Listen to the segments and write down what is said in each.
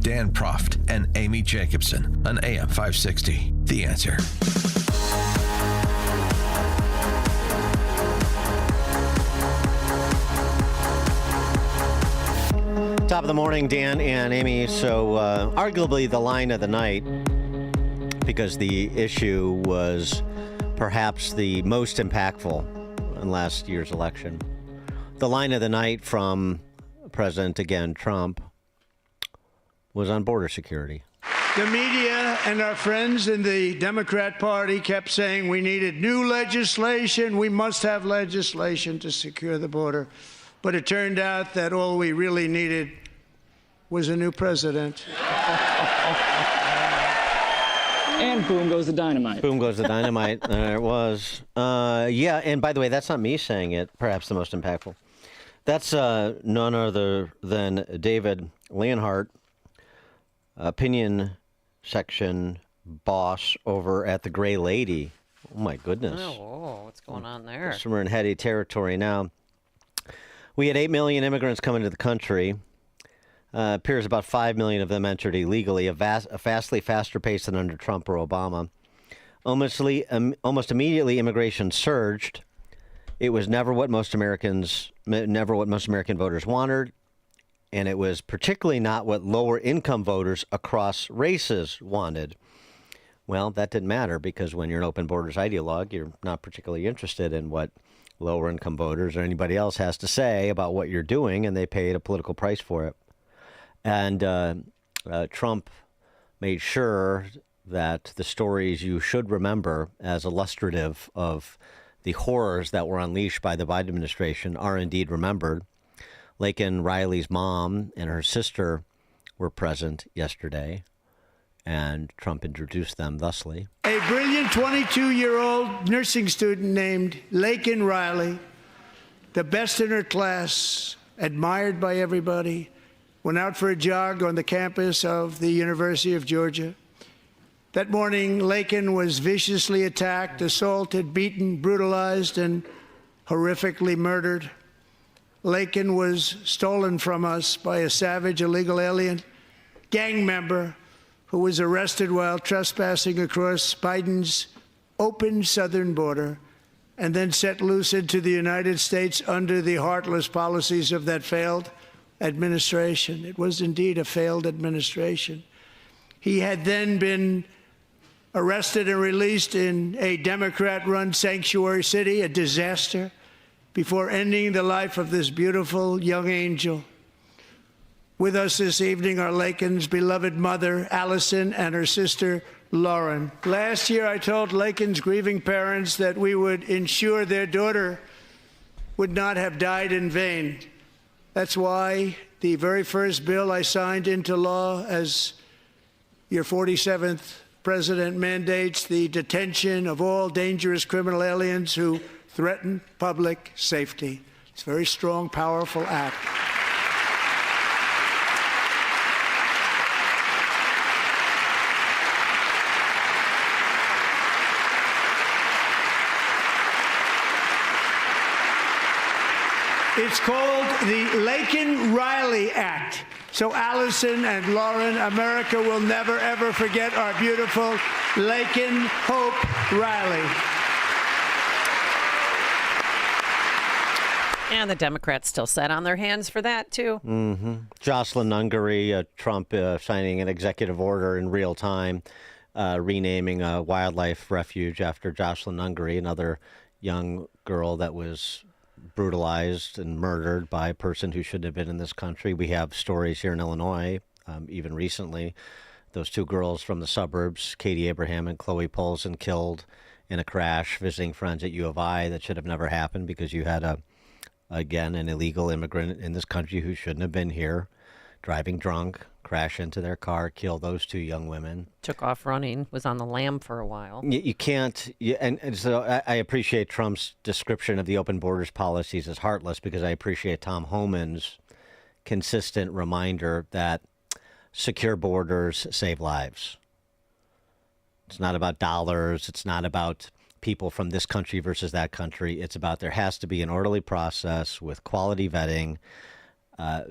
Dan Proft and Amy Jacobson on AM 560. The Answer. Top of the morning, Dan and Amy. So arguably the line of the night, because the issue was perhaps the most impactful in last year's election. The line of the night from President, again, Trump, was on border security. The media and our friends in the Democrat Party kept saying we needed new legislation. We must have legislation to secure the border. But it turned out that all we really needed was a new president. And boom goes the dynamite. Boom goes the dynamite. There it was. Yeah, and by the way, that's not me saying it, perhaps the most impactful. That's none other than David Leonhardt, opinion section boss over at the Gray Lady. Oh, my goodness. Oh, what's going on there? We're in heady territory now. We had 8 million immigrants come into the country. Appears about 5 million of them entered illegally, a vastly faster pace than under Trump or Obama. Almost immediately, immigration surged. It was never what most American voters wanted, and it was particularly not what lower-income voters across races wanted. Well, that didn't matter, because when you're an open borders ideologue, you're not particularly interested in what lower-income voters or anybody else has to say about what you're doing, and they paid a political price for it. And Trump made sure that the stories you should remember as illustrative of the horrors that were unleashed by the Biden administration are indeed remembered. Laken Riley's mom and her sister were present yesterday, and Trump introduced them thusly. A brilliant 22-year-old nursing student named Laken Riley, the best in her class, admired by everybody, went out for a jog on the campus of the University of Georgia. That morning, Laken was viciously attacked, assaulted, beaten, brutalized, and horrifically murdered. Laken was stolen from us by a savage illegal alien gang member who was arrested while trespassing across Biden's open southern border and then set loose into the United States under the heartless policies of that failed administration. It was indeed a failed administration. He had then been arrested and released in a Democrat-run sanctuary city, a disaster, before ending the life of this beautiful young angel. With us this evening are Laken's beloved mother, Allison, and her sister, Lauren. Last year, I told Laken's grieving parents that we would ensure their daughter would not have died in vain. That's why the very first bill I signed into law as your 47th president mandates the detention of all dangerous criminal aliens who threaten public safety. It's a very strong, powerful act. It's called the Laken Riley Act. So Allison and Lauren, America will never, ever forget our beautiful Laken Hope Riley. And the Democrats still sat on their hands for that, too. Mm-hmm. Jocelyn Nungaray, Trump signing an executive order in real time, renaming a wildlife refuge after Jocelyn Nungaray, another young girl that was brutalized and murdered by a person who shouldn't have been in this country. We have stories here in Illinois, even recently, those two girls from the suburbs, Katie Abraham and Chloe Polson, killed in a crash visiting friends at U of I. That should have never happened because you had an illegal immigrant in this country who shouldn't have been here, driving drunk, crash into their car, kill those two young women. Took off running, was on the lam for a while. You can't, and so I appreciate Trump's description of the open borders policies as heartless, because I appreciate Tom Homan's consistent reminder that secure borders save lives. It's not about dollars. It's not about people from this country versus that country. It's about there has to be an orderly process with quality vetting.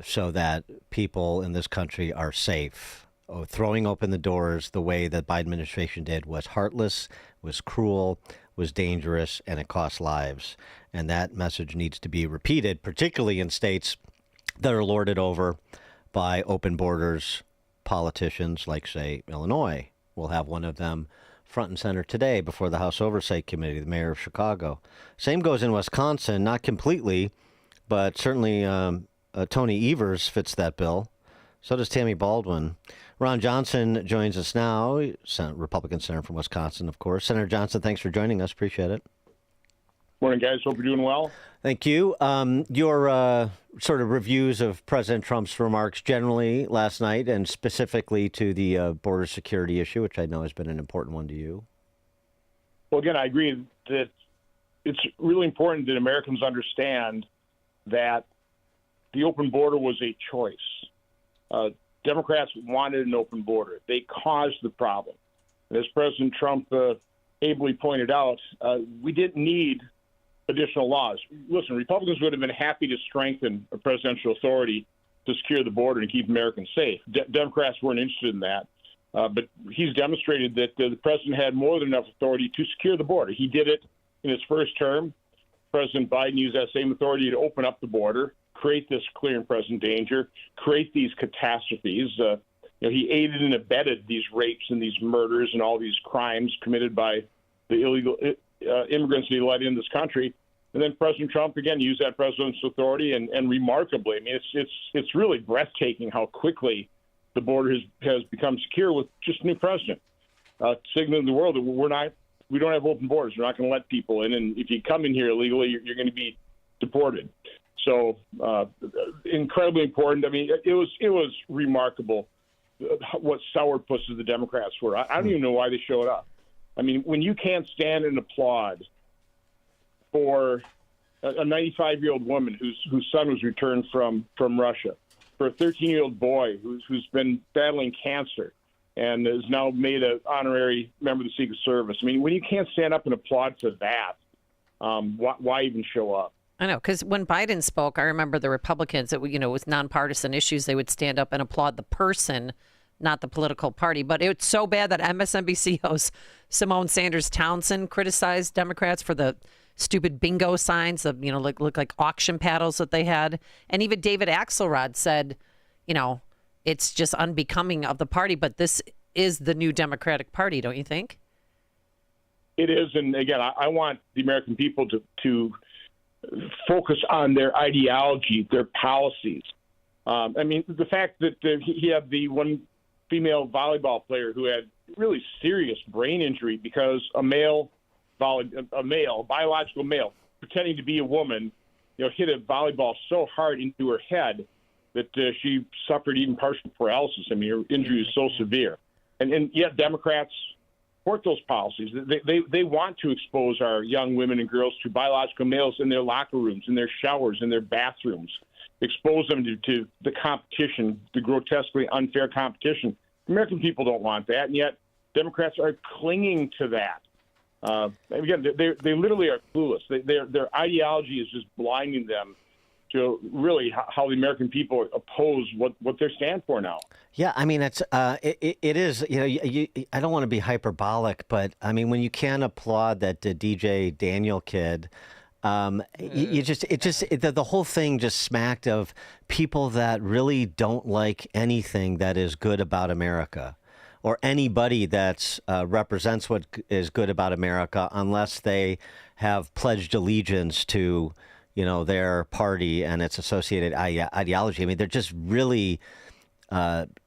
so that people in this country are safe. Oh, throwing open the doors the way that Biden administration did was heartless, was cruel, was dangerous, and it cost lives. And that message needs to be repeated, particularly in states that are lorded over by open borders politicians like, say, Illinois. We'll have one of them front and center today before the House Oversight Committee, the mayor of Chicago. Same goes in Wisconsin, not completely, but certainly Tony Evers fits that bill. So does Tammy Baldwin. Ron Johnson joins us now, Republican senator from Wisconsin, of course. Senator Johnson, thanks for joining us. Appreciate it. Morning, guys. Hope you're doing well. Thank you. Your sort of reviews of President Trump's remarks generally last night and specifically to the border security issue, which I know has been an important one to you. Well, again, I agree that it's really important that Americans understand that the open border was a choice. Democrats wanted an open border. They caused the problem. And as President Trump ably pointed out, we didn't need additional laws. Listen, Republicans would have been happy to strengthen a presidential authority to secure the border and keep Americans safe. Democrats weren't interested in that. But he's demonstrated that the president had more than enough authority to secure the border. He did it in his first term. President Biden used that same authority to open up the border, create this clear and present danger, create these catastrophes. He aided and abetted these rapes and these murders and all these crimes committed by the illegal immigrants that he let in this country. And then President Trump, again, used that presidential authority and remarkably, I mean, it's really breathtaking how quickly the border has become secure with just a new president, signaling to the world that we don't have open borders. We're not going to let people in. And if you come in here illegally, you're going to be deported. So incredibly important. I mean, it was remarkable what sourpusses the Democrats were. I don't even know why they showed up. I mean, when you can't stand and applaud for a 95-year-old woman whose son was returned from Russia, for a 13-year-old boy who's been battling cancer and is now made an honorary member of the Secret Service. I mean, when you can't stand up and applaud for that, why even show up? I know, because when Biden spoke, I remember the Republicans, with nonpartisan issues, they would stand up and applaud the person, not the political party. But it's so bad that MSNBC host Simone Sanders Townsend criticized Democrats for the stupid bingo signs of, look like auction paddles that they had. And even David Axelrod said, it's just unbecoming of the party. But this is the new Democratic Party, don't you think? It is. And again, I want the American people to focus on their ideology, their policies. I mean, the fact that he had the one female volleyball player who had really serious brain injury because a biological male, pretending to be a woman, hit a volleyball so hard into her head that she suffered even partial paralysis. I mean, her injury is so severe. And yet Democrats support those policies. They want to expose our young women and girls to biological males in their locker rooms, in their showers, in their bathrooms, expose them to the competition, the grotesquely unfair competition. American people don't want that, and yet Democrats are clinging to that. Again, they literally are clueless. Their ideology is just blinding them to really how the American people oppose what they stand for now. Yeah, I mean, it is. I don't want to be hyperbolic, but I mean, when you can't applaud that DJ Daniel kid, the whole thing just smacked of people that really don't like anything that is good about America, or anybody that represents what is good about America, unless they have pledged allegiance to, their party and its associated ideology. I mean, they're just really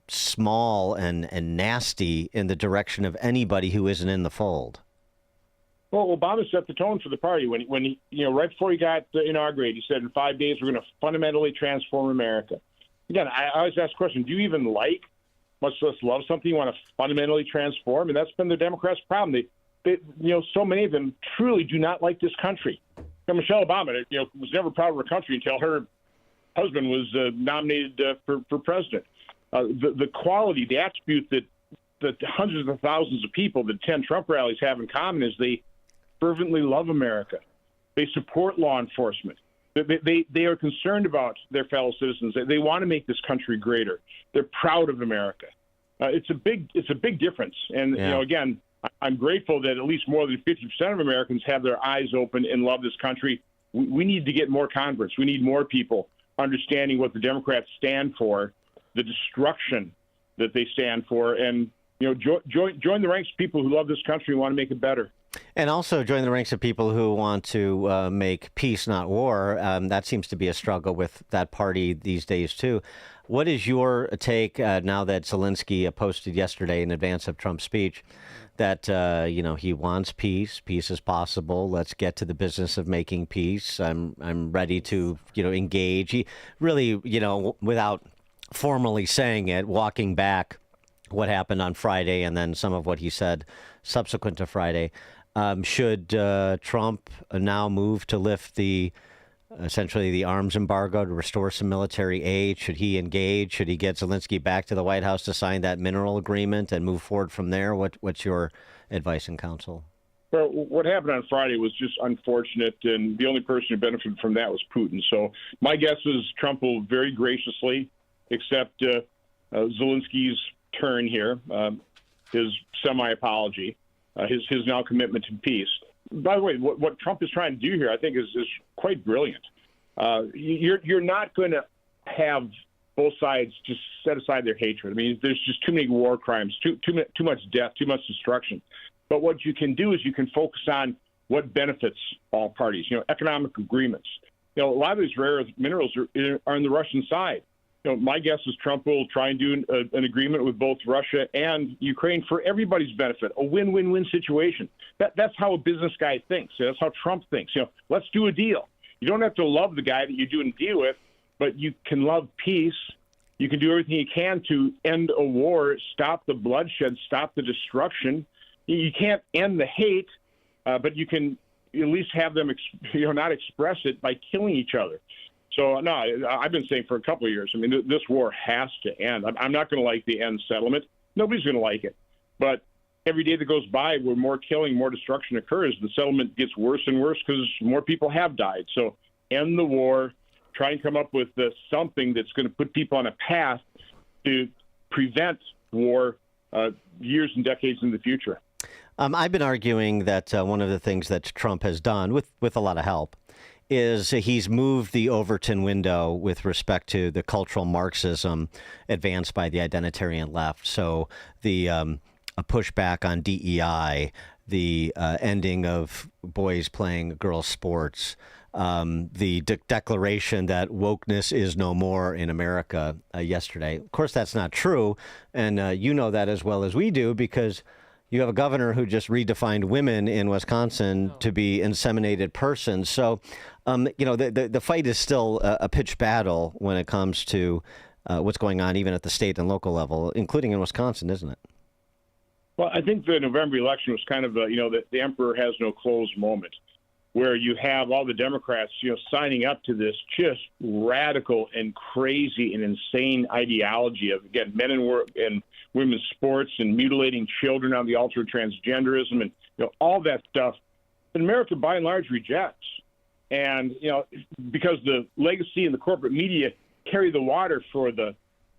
small and nasty in the direction of anybody who isn't in the fold. Well, Obama set the tone for the party when he right before he got inaugurated. He said, in 5 days, we're going to fundamentally transform America. Again, I always ask the question, do you even like, much less love something you want to fundamentally transform? And that's been the Democrats' problem. They so many of them truly do not like this country. Michelle Obama, was never proud of her country until her husband was nominated for president. The quality, the attribute that hundreds of thousands of people that attend Trump rallies have in common is they fervently love America. They support law enforcement. They are concerned about their fellow citizens. They want to make this country greater. They're proud of America. It's a big difference. And again, I'm grateful that at least more than 50% of Americans have their eyes open and love this country. We need to get more converts. We need more people understanding what the Democrats stand for, the destruction that they stand for, and join the ranks of people who love this country and want to make it better. And also join the ranks of people who want to make peace, not war. That seems to be a struggle with that party these days, too. What is your take now that Zelensky posted yesterday in advance of Trump's speech that, he wants peace. Peace is possible. Let's get to the business of making peace. I'm ready to, engage. He really, without formally saying it, walking back what happened on Friday and then some of what he said subsequent to Friday. Should Trump now move to lift essentially the arms embargo to restore some military aid? Should he engage? Should he get Zelensky back to the White House to sign that mineral agreement and move forward from there? What's your advice and counsel? Well, what happened on Friday was just unfortunate, and the only person who benefited from that was Putin. So my guess is Trump will very graciously accept Zelensky's turn here, his semi-apology, his now commitment to peace. By the way, what Trump is trying to do here, I think, is quite brilliant. You're not going to have both sides just set aside their hatred. I mean, there's just too many war crimes, too much death, too much destruction. But what you can do is you can focus on what benefits all parties. Economic agreements. A lot of these rare earth minerals are on the Russian side. My guess is Trump will try and do an agreement with both Russia and Ukraine for everybody's benefit, a win-win-win situation. That's how a business guy thinks. That's how Trump thinks. Let's do a deal. You don't have to love the guy that you're doing a deal with, but you can love peace. You can do everything you can to end a war, stop the bloodshed, stop the destruction. You can't end the hate, but you can at least have them, not express it by killing each other. So, no, I've been saying for a couple of years, I mean, this war has to end. I'm not going to like the end settlement. Nobody's going to like it. But every day that goes by where more killing, more destruction occurs, the settlement gets worse and worse because more people have died. So end the war, try and come up with something that's going to put people on a path to prevent war years and decades in the future. I've been arguing that one of the things that Trump has done, with a lot of help, is he's moved the Overton window with respect to the cultural Marxism advanced by the identitarian left. So the a pushback on DEI, the ending of boys playing girls' sports, the declaration that wokeness is no more in America yesterday. Of course, that's not true, and you know that as well as we do because you have a governor who just redefined women in Wisconsin to be inseminated persons. So, the fight is still a pitched battle when it comes to what's going on, even at the state and local level, including in Wisconsin, isn't it? Well, I think the November election was kind of the emperor has no clothes moment, where you have all the Democrats, signing up to this just radical and crazy and insane ideology of, again, men and women's sports and mutilating children on the altar of transgenderism and all that stuff that America by and large rejects. And because the legacy and the corporate media carry the water for the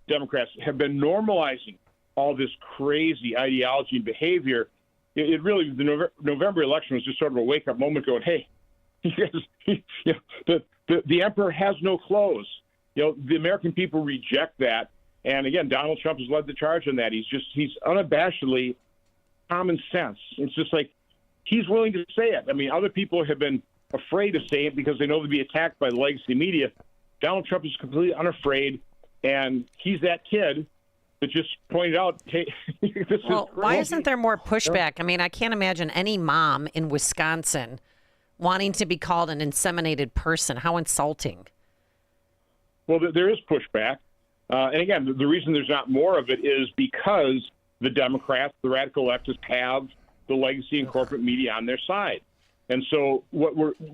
Democrats, have been normalizing all this crazy ideology and behavior. It really, the November election was just sort of a wake up moment going, hey, the emperor has no clothes. The American people reject that. And again, Donald Trump has led the charge on that. He's unabashedly common sense. It's just like he's willing to say it. I mean, other people have been afraid to say it because they know they'll be attacked by the legacy media. Donald Trump is completely unafraid, and he's that kid that just pointed out, hey, this is why isn't there more pushback? I mean, I can't imagine any mom in Wisconsin wanting to be called an inseminated person. How insulting. Well, there is pushback. And again, the reason there's not more of it is because the Democrats, the radical leftists, have the legacy and corporate media on their side. And so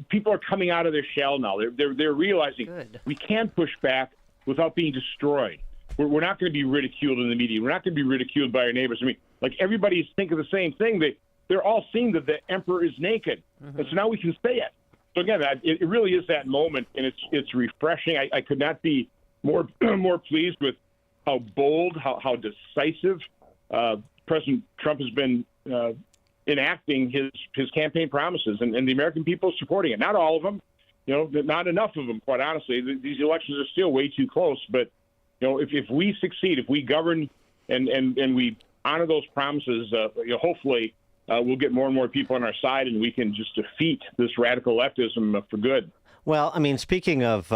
people are coming out of their shell now. They're realizing we can push back without being destroyed. We're not going to be ridiculed in the media. We're not going to be ridiculed by our neighbors. I mean, like everybody's thinking the same thing. They're all seeing that the emperor is naked. Mm-hmm. And so now we can say it. So again, it really is that moment, and it's refreshing. I could not be more pleased with how bold, how decisive President Trump has been enacting his campaign promises, and the American people supporting it. Not all of them, not enough of them, quite honestly. These elections are still way too close. But if we succeed, if we govern and we honor those promises, hopefully we'll get more and more people on our side, and we can just defeat this radical leftism for good. Well, I mean, speaking of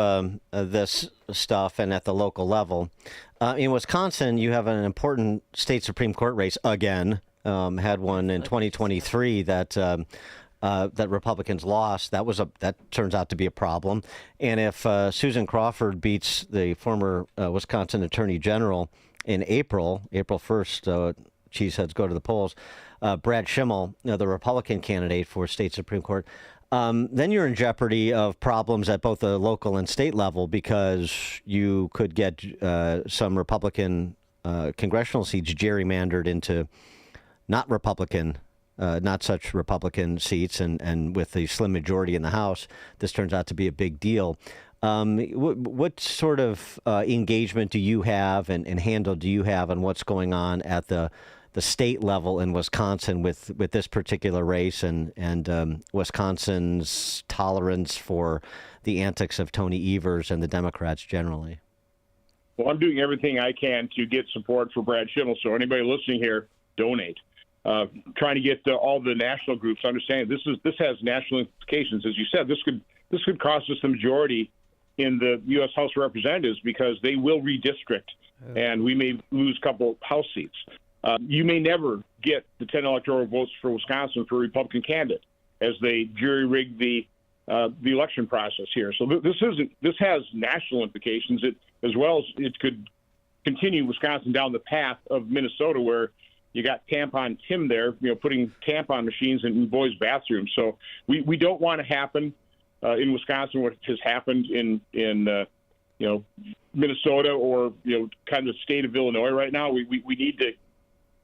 this stuff and at the local level, in Wisconsin, you have an important state Supreme Court race again. Had one in 2023 that Republicans lost. That turns out to be a problem. And if Susan Crawford beats the former Wisconsin Attorney General in April 1st, cheeseheads go to the polls. Brad Schimmel, the Republican candidate for state Supreme Court. Then you're in jeopardy of problems at both the local and state level because you could get some Republican congressional seats gerrymandered into not such Republican seats. And with the slim majority in the House, this turns out to be a big deal. What sort of engagement do you have and handle do you have on what's going on at the state level in Wisconsin with this particular race and Wisconsin's tolerance for the antics of Tony Evers and the Democrats generally? Well, I'm doing everything I can to get support for Brad Schimmel. So anybody listening here, donate. Trying to get all the national groups understanding this has national implications. As you said, this could cost us the majority in the U.S. House of Representatives because they will redistrict, and we may lose a couple House seats. You may never get the 10 electoral votes for Wisconsin for a Republican candidate as they jury-rig the election process here. So this has national implications, as well as it could continue Wisconsin down the path of Minnesota, where you got tampon Tim there, putting tampon machines in boys' bathrooms. So we don't want to happen in Wisconsin what has happened in Minnesota or kind of the state of Illinois right now. We need to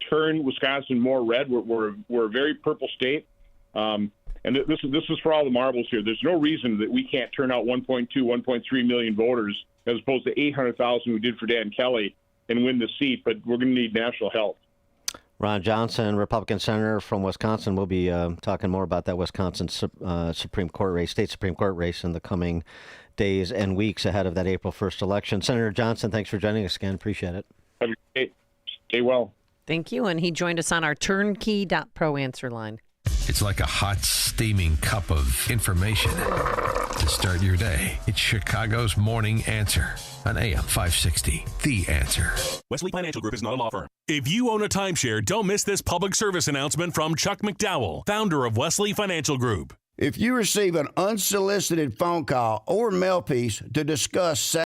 turn Wisconsin more red. We're a very purple state, and this is for all the marbles here. There's no reason that we can't turn out 1.3 million voters as opposed to 800,000 we did for Dan Kelly and win the seat. But we're going to need national help. Ron Johnson, Republican senator from Wisconsin. We'll be talking more about that Wisconsin Supreme Court race, state Supreme Court race in the coming days and weeks ahead of that April 1st election. Senator Johnson, thanks for joining us again. Appreciate it. Have a great day. Stay well. Thank you. And he joined us on our turnkey.pro answer line. It's like a hot, steaming cup of information to start your day. It's Chicago's Morning Answer on AM 560. The Answer. Wesley Financial Group is not a law firm. If you own a timeshare, don't miss this public service announcement from Chuck McDowell, founder of Wesley Financial Group. If you receive an unsolicited phone call or mail piece to discuss